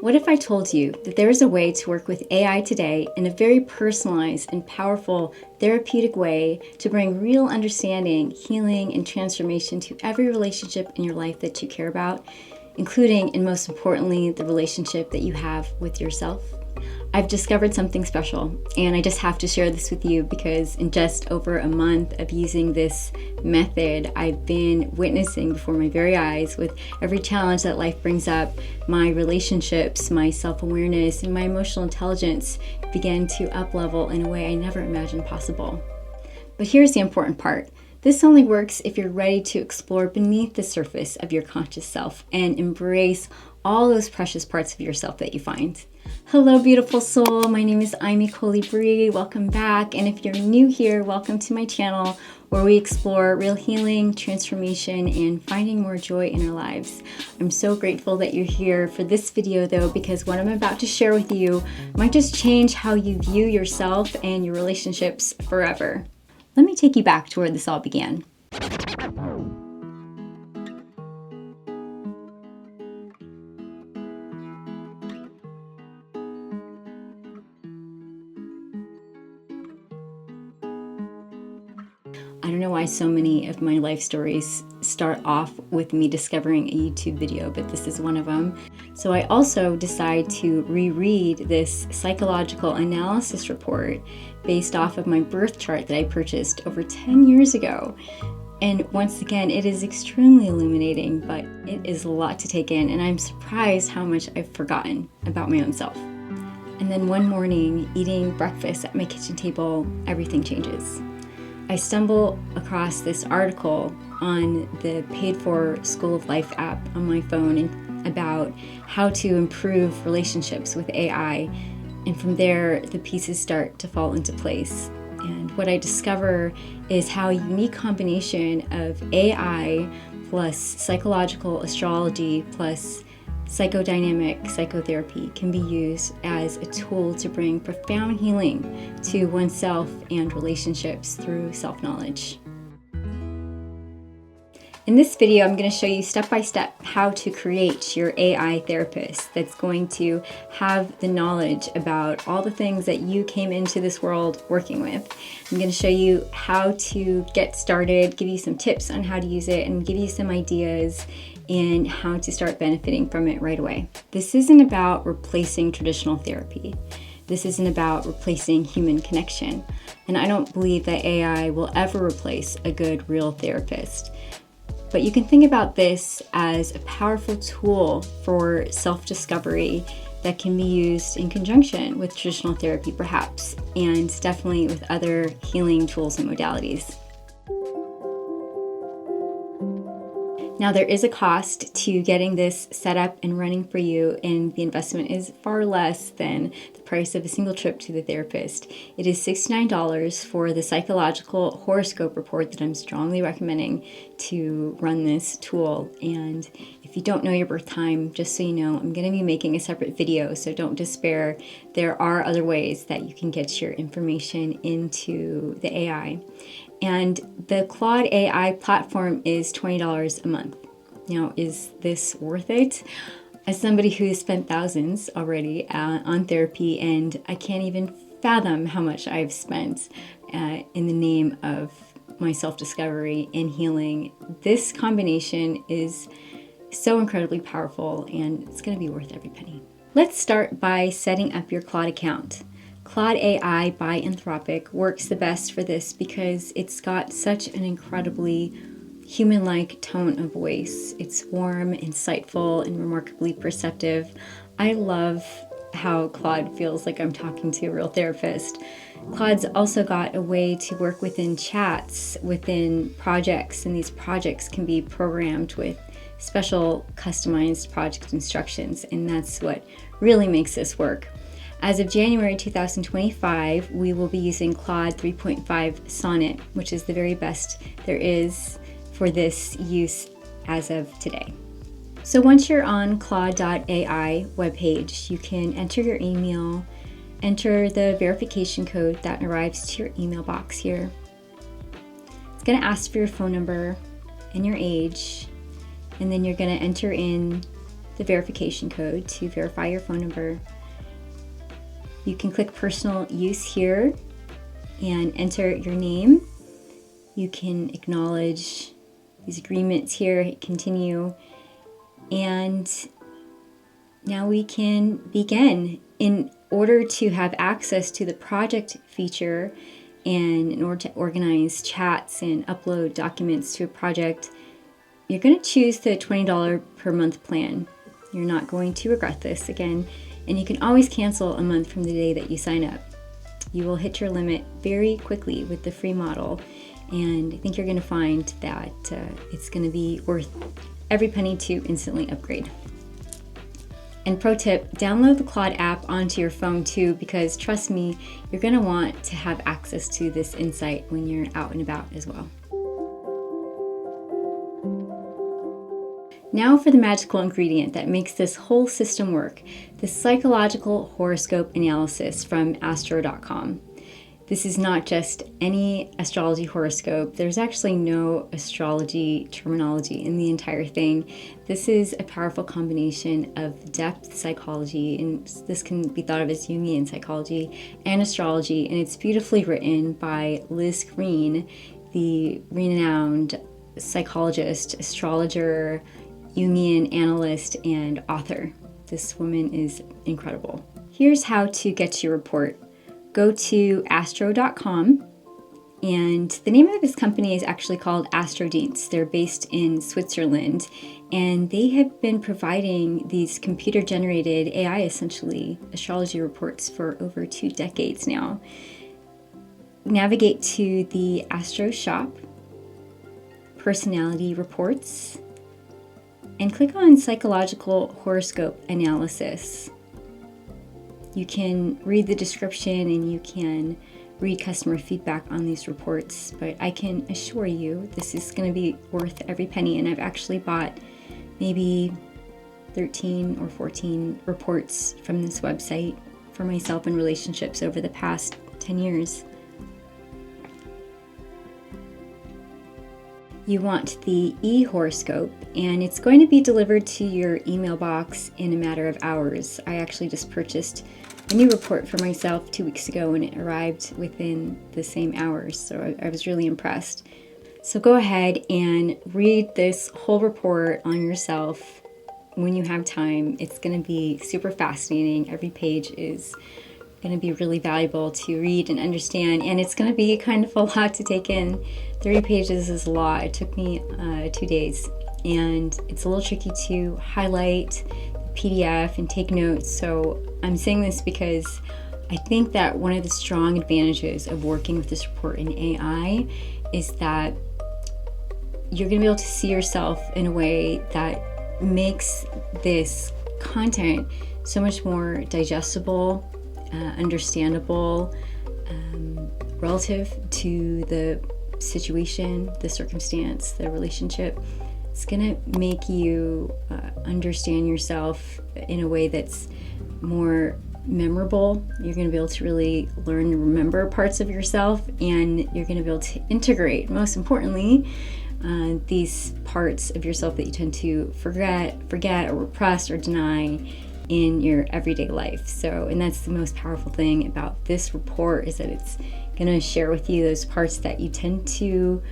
What if I told you that there is a way to work with AI today in a very personalized and powerful therapeutic way to bring real understanding, healing, and transformation to every relationship in your life that you care about, including and most importantly, the relationship that you have with yourself? I've discovered something special, and I just have to share this with you because in just over a month of using this method, I've been witnessing before my very eyes, with every challenge that life brings up, my relationships, my self-awareness, and my emotional intelligence begin to up-level in a way I never imagined possible. But here's the important part. This only works if you're ready to explore beneath the surface of your conscious self and embrace all those precious parts of yourself that you find. Hello, beautiful soul. My name is Amy Colibri. Welcome back. And if you're new here, welcome to my channel where we explore real healing, transformation, and finding more joy in our lives. I'm so grateful that you're here for this video though, because what I'm about to share with you might just change how you view yourself and your relationships forever. Let me take you back to where this all began. I don't know why so many of my life stories start off with me discovering a YouTube video, but this is one of them. So I also decided to reread this psychological analysis report based off of my birth chart that I purchased over 10 years ago. And once again, it is extremely illuminating, but it is a lot to take in, and I'm surprised how much I've forgotten about my own self. And then one morning, eating breakfast at my kitchen table, everything changes. I stumble across this article on the paid-for School of Life app on my phone about how to improve relationships with AI. And from there, the pieces start to fall into place. And what I discover is how a unique combination of AI plus psychological astrology plus psychodynamic psychotherapy can be used as a tool to bring profound healing to oneself and relationships through self-knowledge. In this video, I'm going to show you step-by-step how to create your AI therapist that's going to have the knowledge about all the things that you came into this world working with. I'm going to show you how to get started, give you some tips on how to use it, and give you some ideas and how to start benefiting from it right away. This isn't about replacing traditional therapy. This isn't about replacing human connection. And I don't believe that AI will ever replace a good, real therapist. But you can think about this as a powerful tool for self-discovery that can be used in conjunction with traditional therapy perhaps, and definitely with other healing tools and modalities. Now, there is a cost to getting this set up and running for you, and the investment is far less than the price of a single trip to the therapist. It is $69 for the psychological horoscope report that I'm strongly recommending to run this tool. And if you don't know your birth time, just so you know, I'm going to be making a separate video, so don't despair. There are other ways that you can get your information into the AI. And the Claude AI platform is $20 a month. Now, is this worth it? As somebody who has spent thousands already on therapy, and I can't even fathom how much I've spent in the name of my self-discovery and healing, this combination is so incredibly powerful, and it's going to be worth every penny. Let's start by setting up your Claude account. Claude AI by Anthropic works the best for this because it's got such an incredibly human-like tone of voice. It's warm, insightful, and remarkably perceptive. I love how Claude feels like I'm talking to a real therapist. Claude's also got a way to work within chats, within projects, and these projects can be programmed with special customized project instructions, and that's what really makes this work. As of January 2025, we will be using Claude 3.5 Sonnet, which is the very best there is for this use as of today. So once you're on Claude.ai webpage, you can enter your email, enter the verification code that arrives to your email box here. It's going to ask for your phone number and your age, and then you're going to enter in the verification code to verify your phone number. You can click personal use here and enter your name. You can acknowledge these agreements here, hit continue, and now we can begin. In order to have access to the project feature and in order to organize chats and upload documents to a project, you're going to choose the $20 per month plan. You're not going to regret this again, and you can always cancel a month from the day that you sign up. You will hit your limit very quickly with the free model, and I think you're going to find that it's going to be worth every penny to instantly upgrade. And pro tip, download the Claude app onto your phone too, because trust me, you're going to want to have access to this insight when you're out and about as well. Now for the magical ingredient that makes this whole system work, the psychological horoscope analysis from astro.com. This is not just any astrology horoscope. There's actually no astrology terminology in the entire thing. This is a powerful combination of depth psychology, and this can be thought of as Jungian psychology, and astrology, and it's beautifully written by Liz Green, the renowned psychologist, astrologer, Jungian analyst, and author. This woman is incredible. Here's how to get your report. Go to astro.com, and the name of this company is actually called Astrodienst. They're based in Switzerland, and they have been providing these computer-generated AI, essentially, astrology reports for over 2 decades now. Navigate to the Astro shop, personality reports, and click on psychological horoscope analysis. You can read the description and you can read customer feedback on these reports, but I can assure you this is going to be worth every penny, and I've actually bought maybe 13 or 14 reports from this website for myself and relationships over the past 10 years. You want the e-horoscope, and it's going to be delivered to your email box in a matter of hours. I actually just purchased a new report for myself 2 weeks ago, and it arrived within the same hours, so I was really impressed. So go ahead and read this whole report on yourself when you have time. It's going to be super fascinating. Every page is going to be really valuable to read and understand, and it's going to be kind of a lot to take in. 30 pages is a lot. It took me 2 days, and it's a little tricky to highlight the PDF and take notes. So I'm saying this because I think that one of the strong advantages of working with this report in AI is that you're going to be able to see yourself in a way that makes this content so much more digestible, understandable, relative to the situation, the circumstance, the relationship. It's gonna make you understand yourself in a way that's more memorable. You're gonna be able to really learn and remember parts of yourself, and you're gonna be able to integrate, most importantly, these parts of yourself that you tend to forget or repress or deny in your everyday life. So, and that's the most powerful thing about this report, is that it's going to share with you those parts that you tend to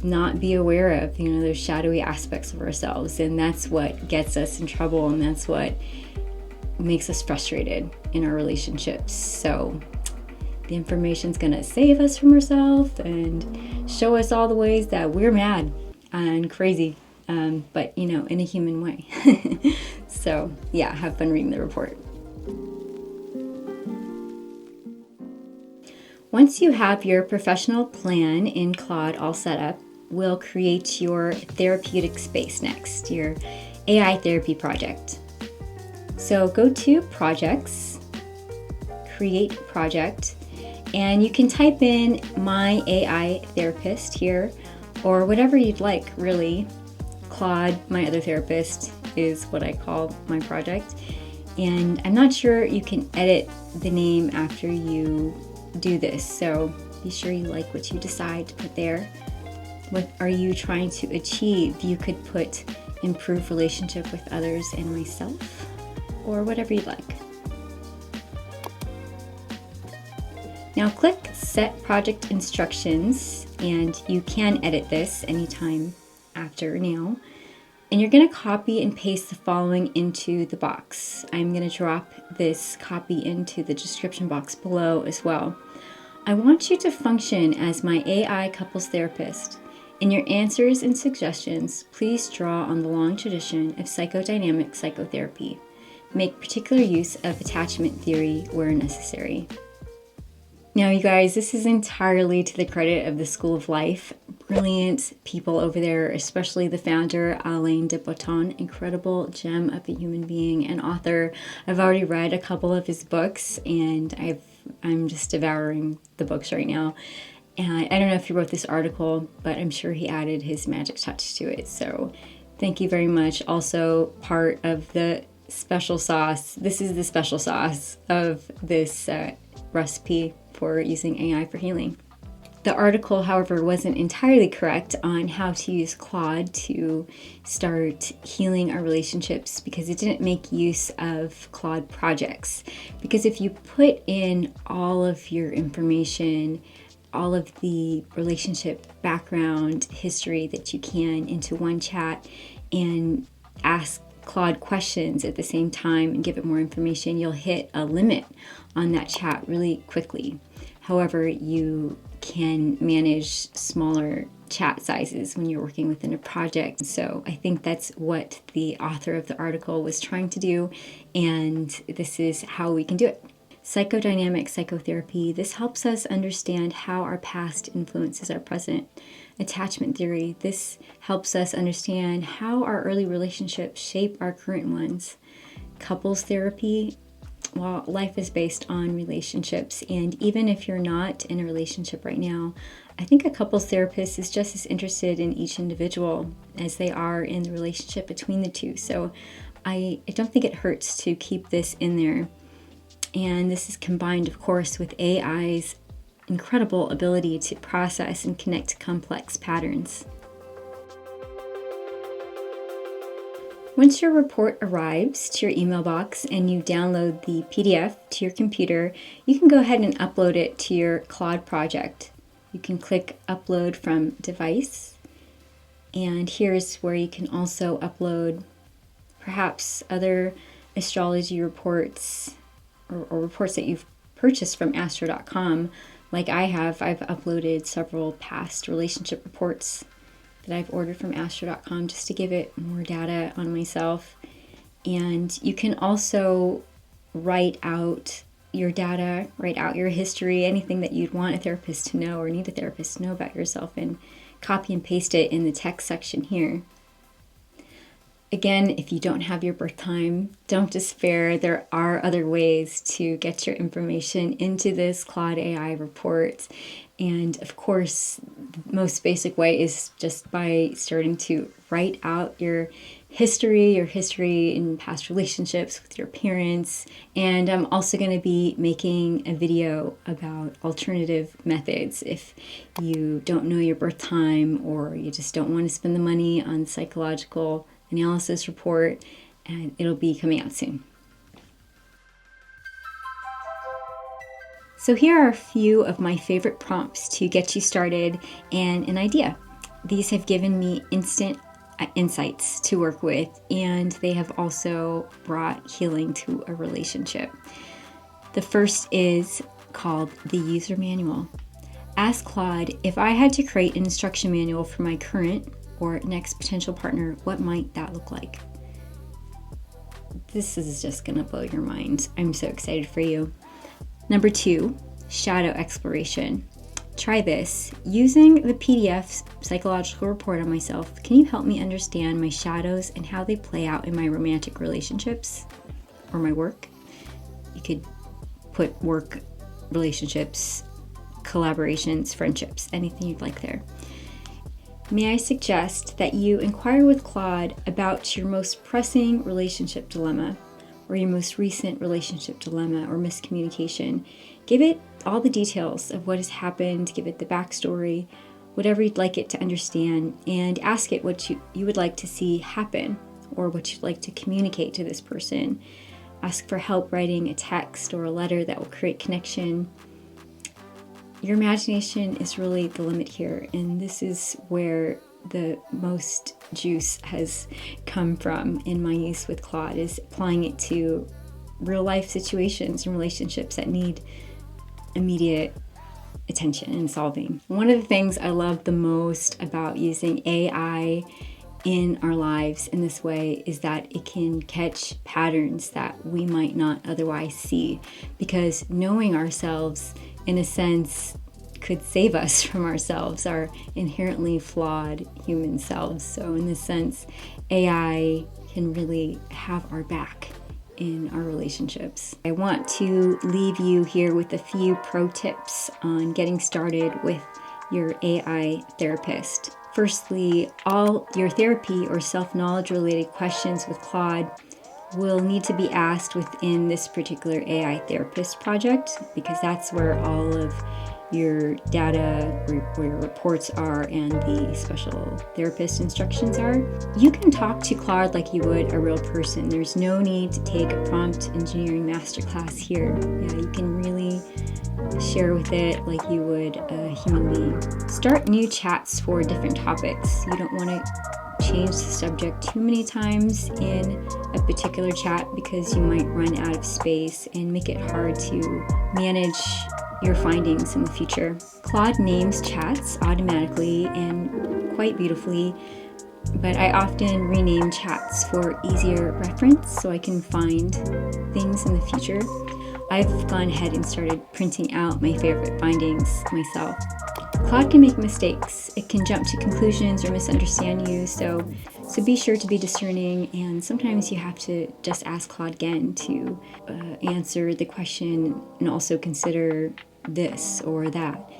not be aware of, those shadowy aspects of ourselves. And that's what gets us in trouble, and that's what makes us frustrated in our relationships. So the information's going to save us from ourselves and show us all the ways that we're mad and crazy, but in a human way. So yeah, have fun reading the report. Once you have your professional plan in Claude all set up, we'll create your therapeutic space next, your AI therapy project. So go to Projects, Create Project, and you can type in My AI Therapist here, or whatever you'd like, really. Claude, My Other Therapist, is what I call my project. And I'm not sure you can edit the name after you do this, so be sure you like what you decide to put there. What are you trying to achieve? You could put improve relationship with others and myself, or whatever you'd like. Now click Set Project Instructions, and you can edit this anytime after now. And you're going to copy and paste the following into the box. I'm going to drop this copy into the description box below as well. I want you to function as my AI couples therapist. In your answers and suggestions, please draw on the long tradition of psychodynamic psychotherapy. Make particular use of attachment theory where necessary. Now, you guys, this is entirely to the credit of the School of Life. Brilliant people over there, especially the founder, Alain de Botton, incredible gem of a human being and author. I've already read a couple of his books, and I'm just devouring the books right now. And I don't know if he wrote this article, but I'm sure he added his magic touch to it. So thank you very much. Also part of the special sauce. This is the special sauce of this recipe for using AI for healing. The article, however, wasn't entirely correct on how to use Claude to start healing our relationships, because it didn't make use of Claude projects. Because if you put in all of your information, all of the relationship background history that you can into one chat and ask Claude questions at the same time and give it more information, you'll hit a limit on that chat really quickly. However, you can manage smaller chat sizes when you're working within a project. So I think that's what the author of the article was trying to do, and this is how we can do it. Psychodynamic psychotherapy. This helps us understand how our past influences our present. Attachment theory. This helps us understand how our early relationships shape our current ones. Couples therapy. Well, life is based on relationships, and even if you're not in a relationship right now, I think a couples therapist is just as interested in each individual as they are in the relationship between the two. So I don't think it hurts to keep this in there. And this is combined, of course, with AI's incredible ability to process and connect complex patterns. Once your report arrives to your email box and you download the PDF to your computer, you can go ahead and upload it to your Claude project. You can click Upload from Device, and here's where you can also upload perhaps other astrology reports or reports that you've purchased from astro.com. Like I have, I've uploaded several past relationship reports that I've ordered from astro.com just to give it more data on myself. And you can also write out your data, write out your history, anything that you'd want a therapist to know or need a therapist to know about yourself, and copy and paste it in the text section here. Again, if you don't have your birth time, don't despair. There are other ways to get your information into this Claude AI report. And of course, the most basic way is just by starting to write out your history in past relationships with your parents. And I'm also going to be making a video about alternative methods if you don't know your birth time, or you just don't want to spend the money on psychological analysis report, and it'll be coming out soon. So here are a few of my favorite prompts to get you started and an idea. These have given me instant insights to work with, and they have also brought healing to a relationship. The first is called the user manual. Ask Claude, if I had to create an instruction manual for my current or next potential partner, what might that look like? This is just gonna blow your mind. I'm so excited for you. Number 2, shadow exploration. Try this. Using the PDF psychological report on myself, can you help me understand my shadows and how they play out in my romantic relationships or my work? You could put work, relationships, collaborations, friendships, anything you'd like there. May I suggest that you inquire with Claude about your most pressing relationship dilemma, or your most recent relationship dilemma or miscommunication. Give it all the details of what has happened, give it the backstory. whatever you'd like it to understand, and ask it what you would like to see happen or what you'd like to communicate to this person. Ask for help writing a text or a letter that will create connection. Your imagination is really the limit here, and this is where the most juice has come from in my use with Claude, is applying it to real life situations and relationships that need immediate attention and solving. One of the things I love the most about using AI in our lives in this way is that it can catch patterns that we might not otherwise see, because knowing ourselves in a sense could save us from ourselves, our inherently flawed human selves. So in this sense, AI can really have our back in our relationships. I want to leave you here with a few pro tips on getting started with your AI therapist. Firstly, all your therapy or self-knowledge related questions with Claude will need to be asked within this particular AI therapist project, because that's where all of your data, where your reports are, and the special therapist instructions are. You can talk to Claude like you would a real person. There's no need to take a prompt engineering masterclass here. Yeah, you can really share with it like you would a human being. Start new chats for different topics. You don't want to change the subject too many times in a particular chat, because you might run out of space and make it hard to manage your findings in the future. Claude names chats automatically and quite beautifully, but I often rename chats for easier reference so I can find things in the future. I've gone ahead and started printing out my favorite findings myself. Claude can make mistakes. It can jump to conclusions or misunderstand you, so be sure to be discerning, and sometimes you have to just ask Claude again to answer the question and also consider this or that.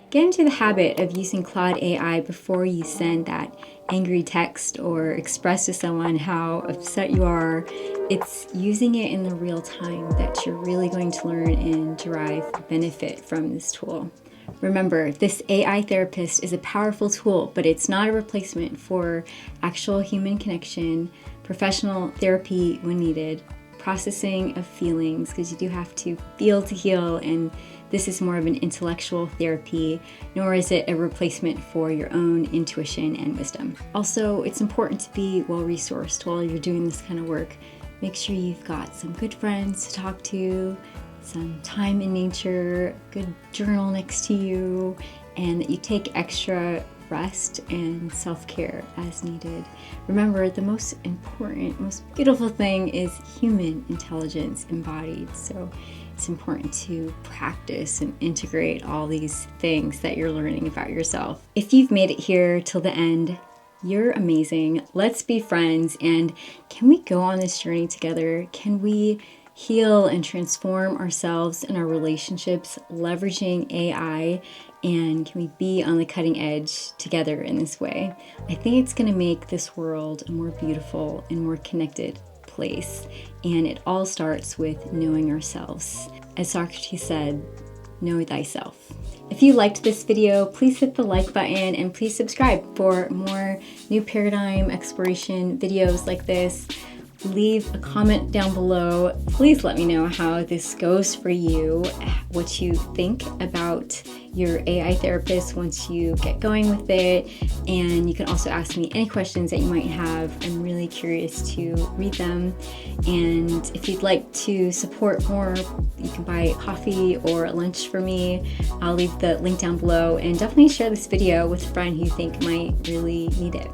Get into the habit of using Claude AI before you send that angry text or express to someone how upset you are. It's using it in the real time that you're really going to learn and derive benefit from this tool. Remember, this AI therapist is a powerful tool, but it's not a replacement for actual human connection, professional therapy when needed, processing of feelings, because you do have to feel to heal, and this is more of an intellectual therapy, nor is it a replacement for your own intuition and wisdom. Also, it's important to be well-resourced while you're doing this kind of work. Make sure you've got some good friends to talk to, some time in nature, good journal next to you, and that you take extra rest and self-care as needed. Remember, the most important, most beautiful thing is human intelligence embodied. So it's important to practice and integrate all these things that you're learning about yourself. If you've made it here till the end, you're amazing. Let's be friends, and can we go on this journey together? Can we heal and transform ourselves and our relationships leveraging AI, and can we be on the cutting edge together in this way? I think it's going to make this world a more beautiful and more connected place, and it all starts with knowing ourselves. As Socrates said, know thyself. If you liked this video, please hit the like button and please subscribe for more new paradigm exploration videos like this. Leave a comment down below. Please let me know how this goes for you, what you think about your AI therapist once you get going with it. And you can also ask me any questions that you might have. I'm really curious to read them. And if you'd like to support more, you can buy coffee or lunch for me. I'll leave the link down below, and definitely share this video with a friend who you think might really need it.